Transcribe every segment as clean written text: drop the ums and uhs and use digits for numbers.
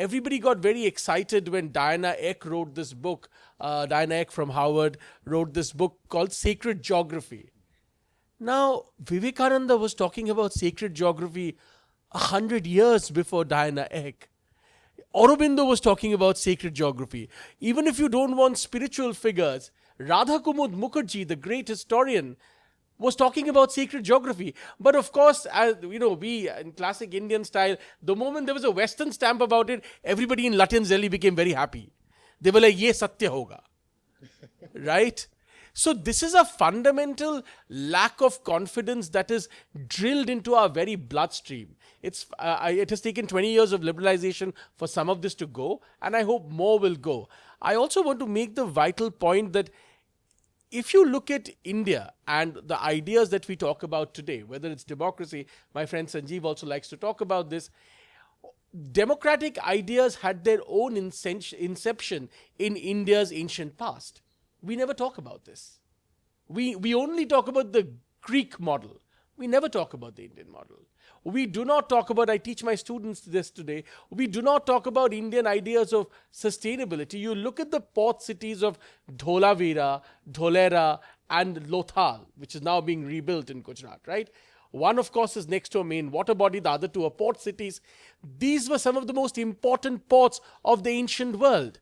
everybody got very excited when Diana Eck wrote this book. Diana Eck from Harvard wrote this book called Sacred Geography. Now, Vivekananda was talking about sacred geography 100 years before Diana Eck. Aurobindo was talking about sacred geography. Even if you don't want spiritual figures, Radha Kumud Mukherjee, the great historian, was talking about sacred geography. But of course, as we in classic Indian style, the moment there was a Western stamp about it, everybody in Latin Delhi became very happy. They were like, ye satya hoga. Right? So this is a fundamental lack of confidence that is drilled into our very bloodstream. It has taken 20 years of liberalization for some of this to go, and I hope more will go. I also want to make the vital point that if you look at India and the ideas that we talk about today, whether it's democracy, my friend Sanjeev also likes to talk about this, democratic ideas had their own inception in India's ancient past. We never talk about this. We only talk about the Greek model. We never talk about the Indian model. We do not talk about, I teach my students this today, we do not talk about Indian ideas of sustainability. You look at the port cities of Dholavira, Dholera and Lothal, which is now being rebuilt in Gujarat, right? One, of course, is next to a main water body. The other two are port cities. These were some of the most important ports of the ancient world.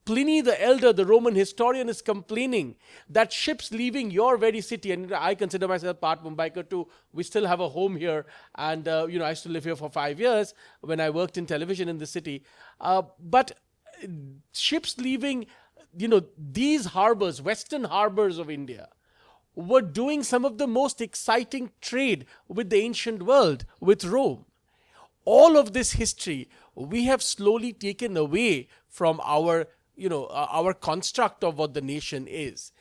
Pliny the Elder, the Roman historian, is complaining that ships leaving your very city, and I consider myself part Mumbaiker too, we still have a home here, and I used to live here for 5 years when I worked in television in the city. But ships leaving, these harbors, western harbors of India, were doing some of the most exciting trade with the ancient world, with Rome. All of this history, we have slowly taken away from our construct of what the nation is.